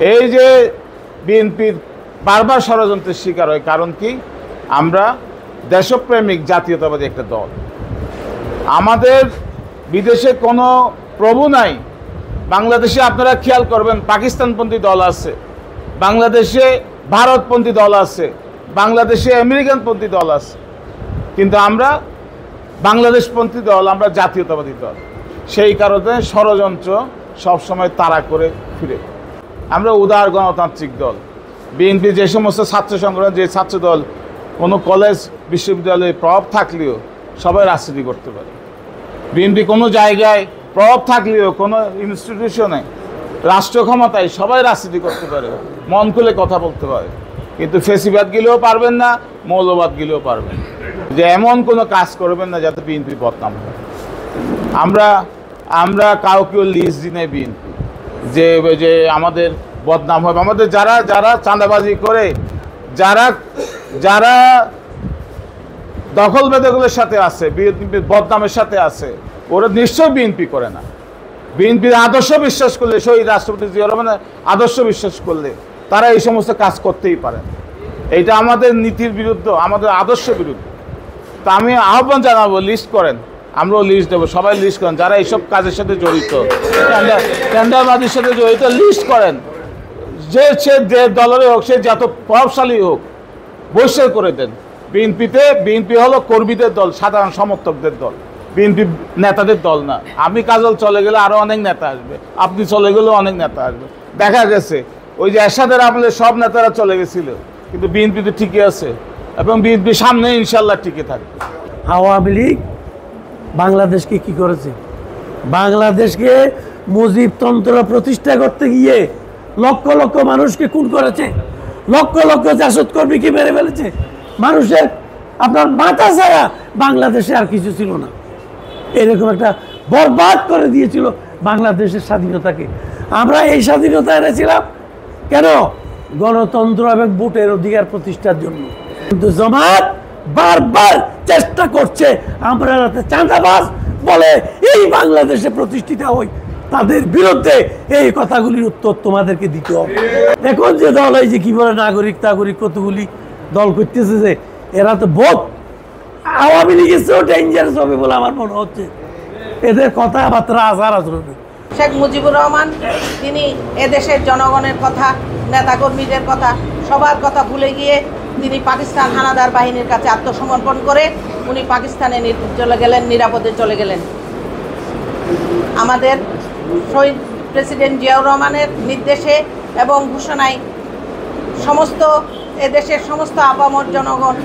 এই যে বিএনপির বারবার ষড়যন্ত্রের শিকার হয়, কারণ কি? আমরা দেশপ্রেমিক জাতীয়তাবাদী একটা দল। আমাদের বিদেশে কোনো প্রভু নাই। বাংলাদেশে আপনারা খেয়াল করবেন পাকিস্তানপন্থী দল আছে, বাংলাদেশে ভারতপন্থী দল আছে, বাংলাদেশে আমেরিকানপন্থী দল আছে, কিন্তু আমরা বাংলাদেশপন্থী দল, আমরা জাতীয়তাবাদী দল। সেই কারণে ষড়যন্ত্র সবসময় তাড়া করে ফিরে। আমরা উদার গণতান্ত্রিক দল। বিএনপি যে সমস্ত ছাত্র সংগঠন, যে ছাত্র দল কোনো কলেজ বিশ্ববিদ্যালয়ে প্রভাব থাকলেও সবাই রাজনীতি করতে পারে। বিএনপি কোনো জায়গায় প্রভাব থাকলেও কোনো ইনস্টিটিউশনে, রাষ্ট্র ক্ষমতায় সবাই রাজনীতি করতে পারে, মন খুলে কথা বলতে পারে। কিন্তু ফেসিবাদ গেলেও পারবেন না, মৌলবাদ গেলেও পারবেন না। যে এমন কোনো কাজ করবেন না যাতে বিএনপি বদনাম হয়। আমরা কাউকেও লিস্ট দিই নাই বিএনপি যে আমাদের বদনাম হবে। আমাদের যারা চাঁদাবাজি করে, যারা দখল বেদখলের সাথে আছে, বিএনপির বদনামের সাথে আছে, ওরা নিশ্চয়ই বিএনপি করে না। বিএনপির আদর্শ বিশ্বাস করলে, শহীদ রাষ্ট্রপতি জিয়া রহমানের আদর্শ বিশ্বাস করলে তারা এই সমস্ত কাজ করতেই পারে। এইটা আমাদের নীতির বিরুদ্ধ, আমাদের আদর্শের বিরুদ্ধ। তা আমি আহ্বান জানাবো, লিস্ট করেন, আমরাও লিস্ট দেবো, সবাই লিস্ট করেন। যারা এইসব কাজের সাথে জড়িত, টেন্ডারবাজির সাথে জড়িত, লিস্ট করেন। যে দলের হোক, সে যত প্রভাবশালী হোক, বহিষ্কার করে দেন। বিএনপি হলো কর্মীদের দল, সাধারণ সমর্থকদের দল, বিএনপি নেতাদের দল না। আমি কাজল চলে গেলে আরও অনেক নেতা আসবে, আপনি চলে গেলেও অনেক নেতা আসবে। দেখা গেছে ওই যে এরশাদের আমলে সব নেতারা চলে গেছিল, কিন্তু বিএনপি তো ঠিকই আছে, এবং বিএনপি সামনে ইনশাল্লাহ টিকে থাকবে। আওয়ামী লীগ বাংলাদেশকে কি করেছে? বাংলাদেশকে মুজিবতন্ত্র প্রতিষ্ঠা করতে গিয়ে লক্ষ লক্ষ মানুষকে খুন করেছে, লক্ষ লক্ষ জাসদ কর্মীকে মেরে ফেলেছে। মানুষের আপনার মাথা ছাড়া বাংলাদেশে আর কিছু ছিল না। এরকম একটা বরবাদ করে দিয়েছিল বাংলাদেশের স্বাধীনতাকে। আমরা এই স্বাধীনতা এনেছিলাম কেন? গণতন্ত্র এবং ভোটের অধিকার প্রতিষ্ঠার জন্য। কিন্তু জামাত বারবার চেষ্টা করছে আমরা যাতে চাঁদাবাজ বলে এই বাংলাদেশে প্রতিষ্ঠিত হই। তাদের বিরুদ্ধে এই কথাগুলির উত্তর তোমাদেরকে দিতে হবে। এখন যে দল এই যে কি বলে নাগরিক কতগুলি দল করতেছে, যে এরা তো বোধ আওয়ামী লীগের চেয়েও ডেঞ্জারাস হবে বলে আমার মনে হচ্ছে। এদের কথাবার্তা আচার আচরণে শেখ মুজিবুর রহমান তিনি এদেশের জনগণের কথা, নেতাকর্মীদের কথা, সবার কথা ভুলে গিয়ে তিনি পাকিস্তান হানাদার বাহিনীর কাছে আত্মসমর্পণ করে উনি পাকিস্তানে চলে গেলেন, নিরাপদে চলে গেলেন। আমাদের শহীদ প্রেসিডেন্ট জিয়াউর রহমানের নির্দেশে এবং ঘোষণায় সমস্ত এদেশের সমস্ত আপামর জনগণ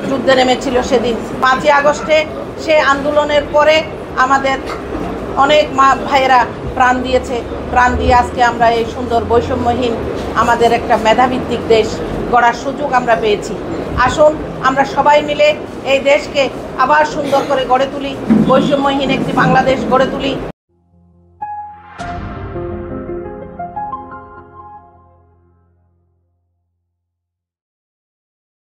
যুদ্ধে নেমেছিল সেদিন 5ই আগস্টে। সে আন্দোলনের পরে আমাদের অনেক মা ভাইয়েরা প্রাণ দিয়েছে। প্রাণ দিয়ে আজকে আমরা এই সুন্দর বৈষম্যহীন আমাদের একটা মেধাভিত্তিক দেশ গড়ার সুযোগ আমরা পেয়েছি। আসুন আমরা সবাই মিলে এই দেশকে আবার সুন্দর করে গড়ে তুলি, বৈষম্যহীন একটি বাংলাদেশ গড়ে তুলি।